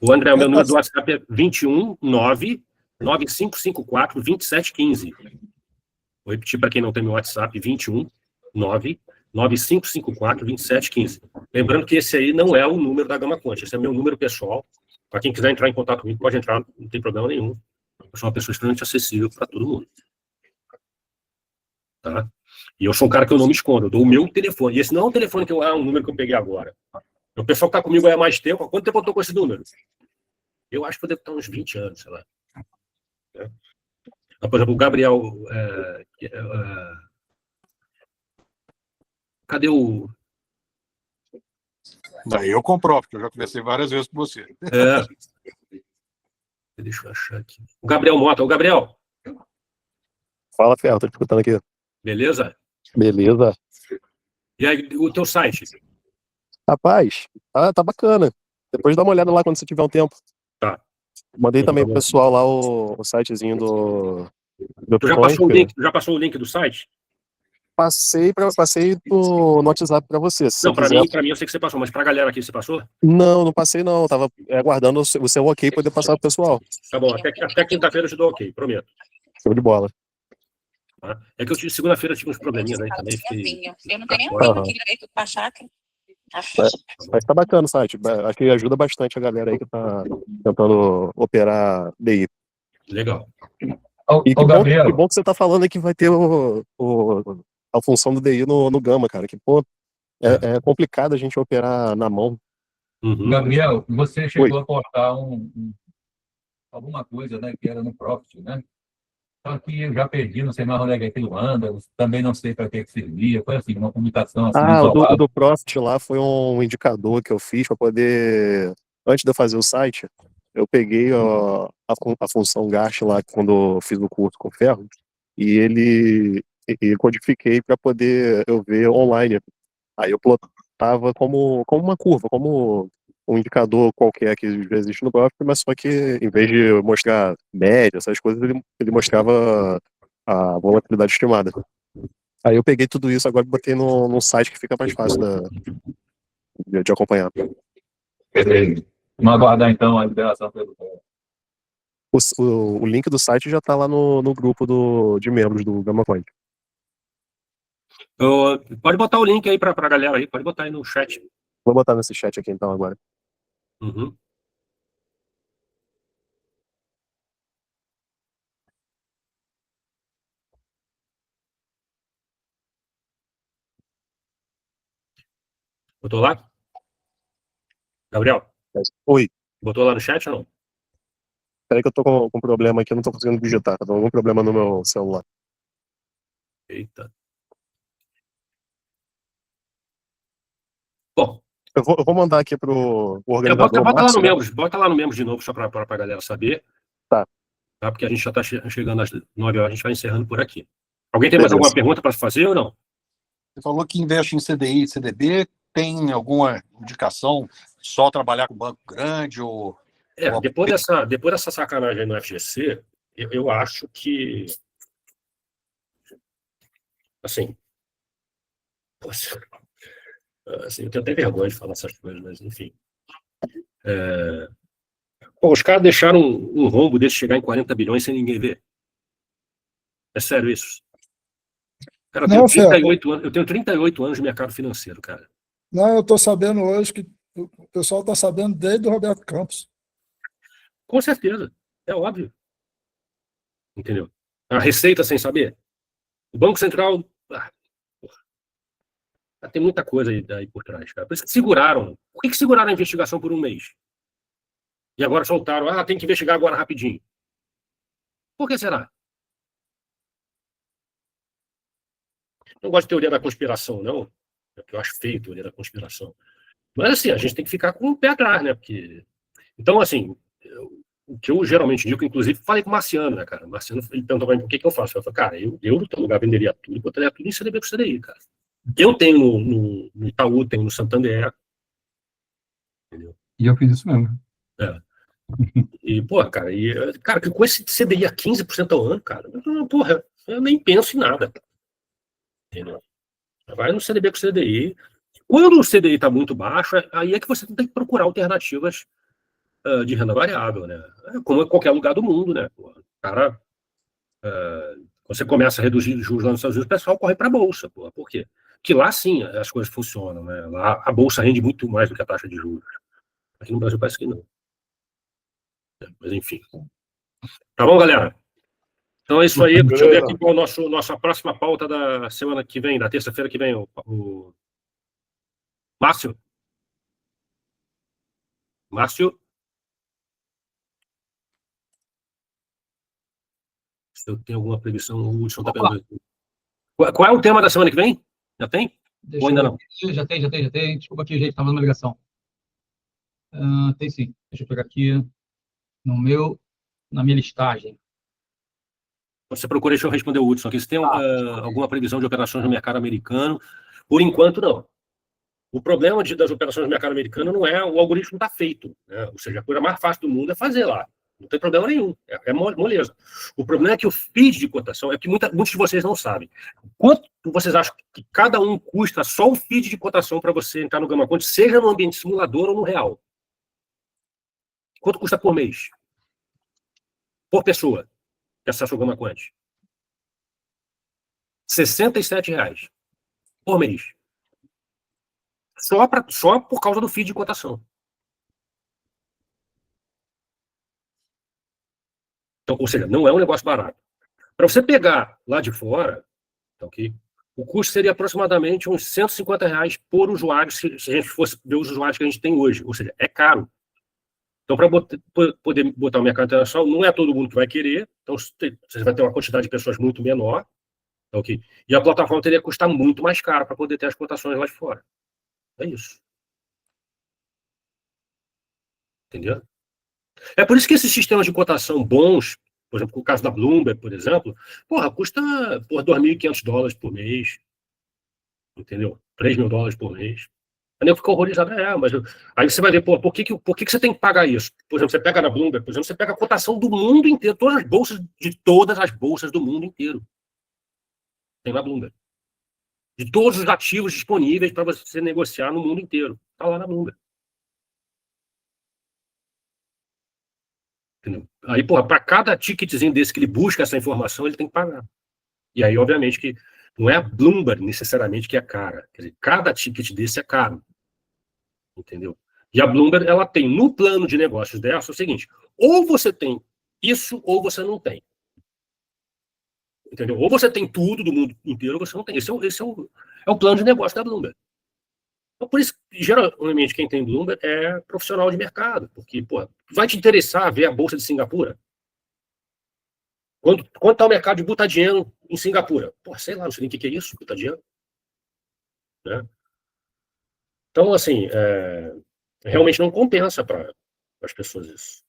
Speaker 1: O André, o meu número do WhatsApp é 21995542715. Vou repetir para quem não tem meu WhatsApp, 21995542715. Lembrando que esse aí não é o número da Gama Conte, esse é meu número pessoal. Para quem quiser entrar em contato comigo, pode entrar, não tem problema nenhum. Eu sou uma pessoa extremamente acessível para todo mundo. Tá? E eu sou um cara que eu não me escondo, eu dou o meu telefone. E esse não é um telefone que um número que eu peguei agora. O pessoal que está comigo há mais tempo, quanto tempo eu estou com esse número? Eu acho que eu devo estar uns 20 anos, sei lá. Por exemplo, o Gabriel. Cadê o.
Speaker 4: Daí eu comprovo, porque eu já conversei várias vezes com você.
Speaker 1: Deixa eu achar aqui. O Gabriel Mota. O Gabriel,
Speaker 9: Fala, Ferro, tô te escutando aqui.
Speaker 1: beleza?
Speaker 9: Beleza.
Speaker 1: E aí, o teu site?
Speaker 9: Rapaz, tá bacana. Depois dá uma olhada lá quando você tiver um tempo.
Speaker 1: Tá.
Speaker 9: Mandei também pro pessoal lá o sitezinho do
Speaker 1: Tu já passou o link? Tu já passou o link do site?
Speaker 9: Passei no WhatsApp pra você. Se
Speaker 1: Não,
Speaker 9: você quiser.
Speaker 1: pra mim eu sei que você passou, mas pra galera aqui você passou?
Speaker 9: Não passei não. Eu tava aguardando o seu ok pra poder passar pro pessoal.
Speaker 1: Tá bom, até quinta-feira eu te dou ok, prometo.
Speaker 9: Show de bola.
Speaker 1: Tá? É que segunda-feira eu tive uns probleminhas aí também.
Speaker 10: Eu não tenho
Speaker 9: Aham.
Speaker 10: nem direito pra chácara.
Speaker 9: Mas tá bacana o site. Acho que ajuda bastante a galera aí que tá tentando operar DI.
Speaker 1: Legal.
Speaker 9: E que
Speaker 2: Gabriel,
Speaker 9: bom que você tá falando aí que vai ter a função do DI no Gama, cara. Que, pô, é complicado a gente operar na mão.
Speaker 1: Uhum.
Speaker 2: Gabriel, você chegou a postar alguma coisa, né, que era no Profit, né? Só que eu já perdi, não sei mais onde é que aquilo anda, também não sei para que servia, foi assim, uma publicação assim,
Speaker 9: O
Speaker 2: isolada.
Speaker 9: do Profit lá foi um indicador que eu fiz para poder, antes de eu fazer o site, eu peguei a função GAST lá quando eu fiz o curso com o Ferro e codifiquei para poder eu ver online. Aí eu plotava como uma curva, como um indicador qualquer que existe no Profit, mas só que em vez de mostrar média, essas coisas, ele mostrava a volatilidade estimada. Aí eu peguei tudo isso agora e botei num site que fica mais fácil de acompanhar.
Speaker 2: Beleza. Vamos aguardar então a liberação pelo.
Speaker 9: O link do site já tá lá no grupo de membros do GamaCoin.
Speaker 1: Pode botar o link aí pra galera aí, pode botar aí no chat.
Speaker 9: Vou botar nesse chat aqui então agora.
Speaker 1: Uhum. Botou lá? Gabriel,
Speaker 9: Oi,
Speaker 1: botou lá no chat ou não?
Speaker 9: peraí que eu tô com um problema aqui, eu não tô conseguindo digitar, tá dando algum problema no meu celular.
Speaker 1: Eita. Bom,
Speaker 9: Eu vou mandar aqui pro organizador.
Speaker 1: bota lá no membros de novo, só pra galera saber.
Speaker 9: Tá.
Speaker 1: Porque a gente já tá chegando às 9 horas, a gente vai encerrando por aqui. Alguém tem mais alguma pergunta para fazer ou não?
Speaker 4: Você falou que investe em CDI e CDB, tem alguma indicação só trabalhar com banco grande ou...
Speaker 1: Depois dessa sacanagem aí no FGC, eu acho que, assim, eu tenho até vergonha de falar essas coisas, mas enfim. Os caras deixaram um rombo desse chegar em 40 bilhões sem ninguém ver. É sério isso? Cara, eu tenho 38 anos de mercado financeiro, cara.
Speaker 6: Não, eu estou sabendo hoje que o pessoal está sabendo desde o Roberto Campos.
Speaker 1: Com certeza, é óbvio. Entendeu? A Receita sem saber. O Banco Central... tem muita coisa aí por trás, cara. Por isso que seguraram. Por que seguraram a investigação por um mês? E agora soltaram. Tem que investigar agora rapidinho. Por que será? Não gosto de teoria da conspiração, não. Eu acho feio teoria da conspiração. Mas, assim, a gente tem que ficar com o pé atrás, né? Porque... Então, assim, o que eu geralmente digo, inclusive falei com o Marciano, né, cara? O Marciano, ele perguntou pra mim por que eu faço. Eu falei, cara, eu no teu lugar venderia tudo, botaria tudo em CDB com CDI, cara. Eu tenho no Itaú, tenho no Santander. Entendeu?
Speaker 3: E eu fiz isso mesmo.
Speaker 1: E, porra, cara, que com esse CDI a 15% ao ano, cara, porra, eu nem penso em nada. Entendeu? Vai no CDB com CDI. Quando o CDI está muito baixo, aí é que você tem que procurar alternativas de renda variável, né? Como em qualquer lugar do mundo, né? Porra, cara, você começa a reduzir os juros lá nos Estados Unidos, o pessoal corre para a Bolsa. Porra. Por quê? Porque lá sim as coisas funcionam, né? Lá a Bolsa rende muito mais do que a taxa de juros. Aqui no Brasil parece que não. Mas enfim. Tá bom, galera? Então é isso aí. Deixa eu ver aqui qual é nossa próxima pauta da semana que vem, da terça-feira que vem. O Márcio? Márcio? Se eu tenho alguma previsão, o Hudson está perguntando. Qual é o tema da semana que vem? Já tem? Ou ainda não?
Speaker 3: Já tem. Desculpa aqui, gente, estava numa ligação. Tem sim. Deixa eu pegar aqui na minha listagem.
Speaker 1: Você procura, deixa eu responder o Hudson aqui. Você tem alguma previsão de operações no mercado americano? Por enquanto, não. O problema das operações no mercado americano não é o algoritmo está feito, né? Ou seja, a coisa mais fácil do mundo é fazer lá. Não tem problema nenhum. É moleza. O problema é que o feed de cotação é que muitos de vocês não sabem. Quanto vocês acham que cada um custa só o feed de cotação para você entrar no Gama Quant, seja no ambiente simulador ou no real? Quanto custa por mês? Por pessoa que acessa o Gama Quant? R$ 67 por mês. Só por causa do feed de cotação. Então, ou seja, não é um negócio barato. Para você pegar lá de fora, okay, o custo seria aproximadamente uns R$ 150 por usuário, se a gente fosse ver os usuários que a gente tem hoje. Ou seja, é caro. Então, para poder botar o mercado internacional, não é todo mundo que vai querer. Então, você vai ter uma quantidade de pessoas muito menor. Okay? E a plataforma teria que custar muito mais caro para poder ter as cotações lá de fora. É isso. Entendeu? É por isso que esses sistemas de cotação bons, por exemplo, o caso da Bloomberg, por exemplo, custa $2.500 por mês. Entendeu? $3.000 por mês. A nego fica horrorizado. Mas aí você vai ver, por que você tem que pagar isso? Por exemplo, você pega na Bloomberg, por exemplo, você pega a cotação do mundo inteiro, todas as bolsas do mundo inteiro. Tem na Bloomberg. De todos os ativos disponíveis para você negociar no mundo inteiro. Está lá na Bloomberg. Entendeu? Aí, para cada ticketzinho desse que ele busca essa informação, ele tem que pagar. E aí, obviamente, que não é a Bloomberg necessariamente que é cara. Quer dizer, cada ticket desse é caro. Entendeu? E a Bloomberg, ela tem no plano de negócios dela o seguinte: ou você tem isso, ou você não tem. Entendeu? Ou você tem tudo do mundo inteiro, ou você não tem. Esse é o plano de negócio da Bloomberg. Então, por isso, geralmente, quem tem Bloomberg é profissional de mercado, porque, vai te interessar ver a Bolsa de Singapura? Quanto está o mercado de butadieno em Singapura? Sei lá, não sei nem o que é isso, butadieno. Né? Então, assim, realmente não compensa para as pessoas isso.